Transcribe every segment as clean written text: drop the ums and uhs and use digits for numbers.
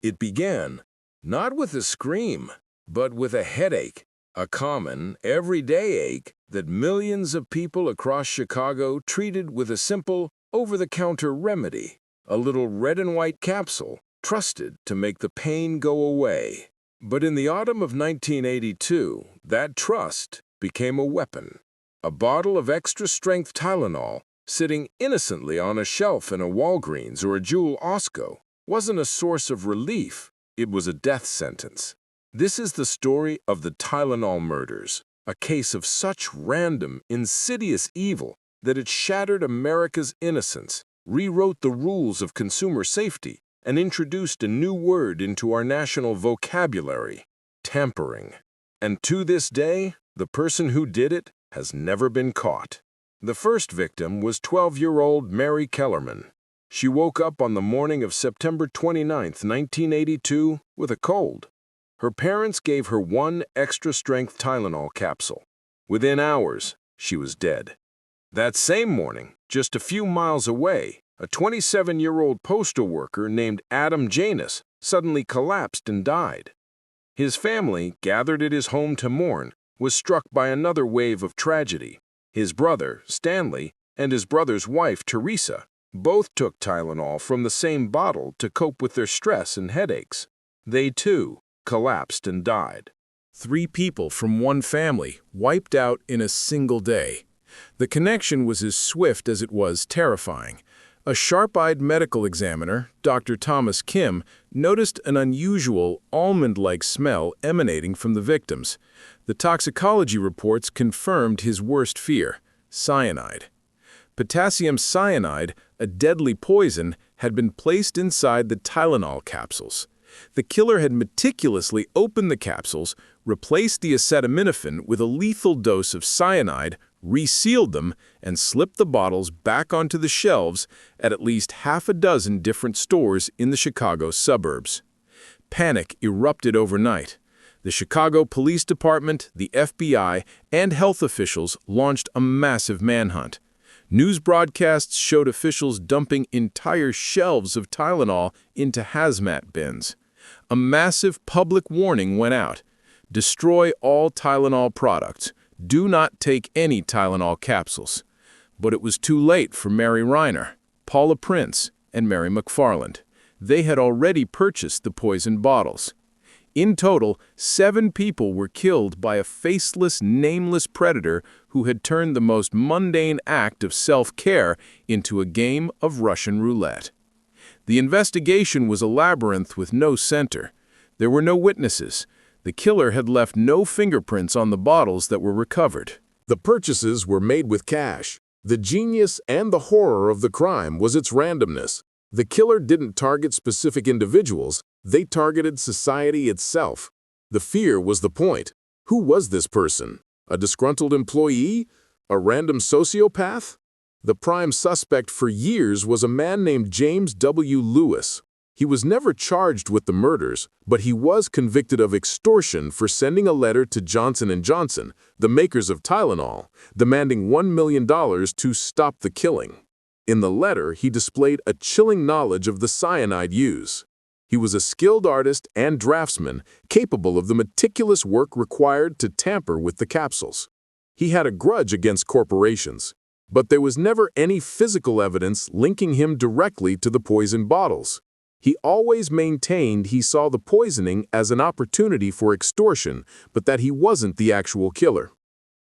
It began not with a scream, but with a headache, a common, everyday ache that millions of people across Chicago treated with a simple, over-the-counter remedy, a little red and white capsule, trusted to make the pain go away. But in the autumn of 1982, that trust became a weapon. A bottle of extra-strength Tylenol, sitting innocently on a shelf in a Walgreens or a Jewel Osco, wasn't a source of relief, it was a death sentence. This is the story of the Tylenol murders, a case of such random, insidious evil that it shattered America's innocence, rewrote the rules of consumer safety, and introduced a new word into our national vocabulary: tampering. And to this day, the person who did it has never been caught. The first victim was 12-year-old Mary Kellerman. She woke up on the morning of September 29, 1982, with a cold. Her parents gave her one extra-strength Tylenol capsule. Within hours, she was dead. That same morning, just a few miles away, a 27-year-old postal worker named Adam Janus suddenly collapsed and died. His family, gathered at his home to mourn, was struck by another wave of tragedy. His brother, Stanley, and his brother's wife, Teresa, both took Tylenol from the same bottle to cope with their stress and headaches. They, too, collapsed and died. 3 people from one family wiped out in a single day. The connection was as swift as it was terrifying. A sharp-eyed medical examiner, Dr. Thomas Kim, noticed an unusual, almond-like smell emanating from the victims. The toxicology reports confirmed his worst fear: cyanide. Potassium cyanide, a deadly poison, had been placed inside the Tylenol capsules. The killer had meticulously opened the capsules, replaced the acetaminophen with a lethal dose of cyanide, resealed them, and slipped the bottles back onto the shelves at least half a dozen different stores in the Chicago suburbs. Panic erupted overnight. The Chicago Police Department, the FBI, and health officials launched a massive manhunt. News broadcasts showed officials dumping entire shelves of Tylenol into hazmat bins. A massive public warning went out: destroy all Tylenol products. Do not take any Tylenol capsules. But it was too late for Mary Reiner, Paula Prince, and Mary McFarland. They had already purchased the poison bottles. In total, 7 people were killed by a faceless, nameless predator who had turned the most mundane act of self-care into a game of Russian roulette. The investigation was a labyrinth with no center. There were no witnesses. The killer had left no fingerprints on the bottles that were recovered. The purchases were made with cash. The genius and the horror of the crime was its randomness. The killer didn't target specific individuals, they targeted society itself. The fear was the point. Who was this person? A disgruntled employee? A random sociopath? The prime suspect for years was a man named James W. Lewis. He was never charged with the murders, but he was convicted of extortion for sending a letter to Johnson & Johnson, the makers of Tylenol, demanding $1 million to stop the killing. In the letter, he displayed a chilling knowledge of the cyanide use. He was a skilled artist and draftsman, capable of the meticulous work required to tamper with the capsules. He had a grudge against corporations, but there was never any physical evidence linking him directly to the poison bottles. He always maintained he saw the poisoning as an opportunity for extortion, but that he wasn't the actual killer.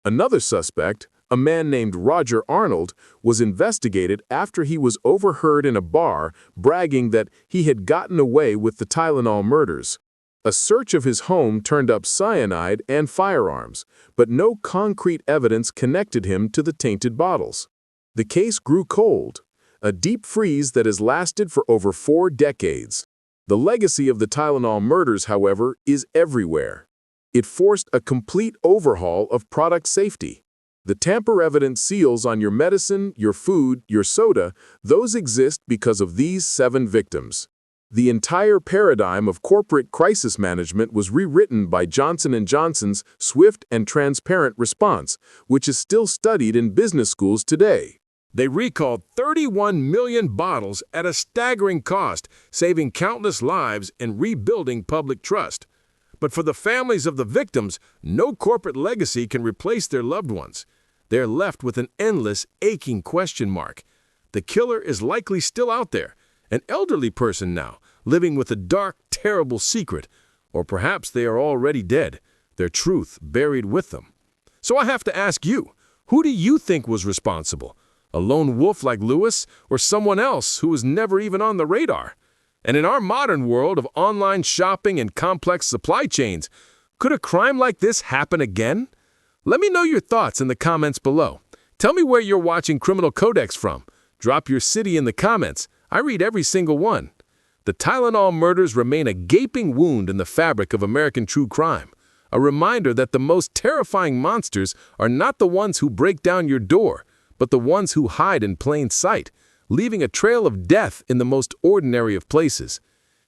Another suspect, a man named Roger Arnold, was investigated after he was overheard in a bar bragging that he had gotten away with the Tylenol murders. A search of his home turned up cyanide and firearms, but no concrete evidence connected him to the tainted bottles. The case grew cold, a deep freeze that has lasted for over 4 decades. The legacy of the Tylenol murders, however, is everywhere. It forced a complete overhaul of product safety. The tamper-evident seals on your medicine, your food, your soda, those exist because of these 7 victims. The entire paradigm of corporate crisis management was rewritten by Johnson & Johnson's swift and transparent response, which is still studied in business schools today. They recalled 31 million bottles at a staggering cost, saving countless lives and rebuilding public trust. But for the families of the victims, no corporate legacy can replace their loved ones. They're left with an endless, aching question mark. The killer is likely still out there, an elderly person now, living with a dark, terrible secret. Or perhaps they are already dead, their truth buried with them. So I have to ask you, who do you think was responsible? A lone wolf like Lewis, or someone else who was never even on the radar? And in our modern world of online shopping and complex supply chains, could a crime like this happen again? Let me know your thoughts in the comments below. Tell me where you're watching Criminal Codex from. Drop your city in the comments. I read every single one. The Tylenol murders remain a gaping wound in the fabric of American true crime. A reminder that the most terrifying monsters are not the ones who break down your door, but the ones who hide in plain sight, leaving a trail of death in the most ordinary of places.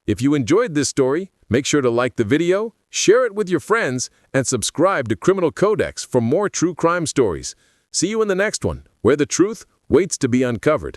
If you enjoyed this story, make sure to like the video, share it with your friends, and subscribe to Criminal Codex for more true crime stories. See you in the next one, where the truth waits to be uncovered.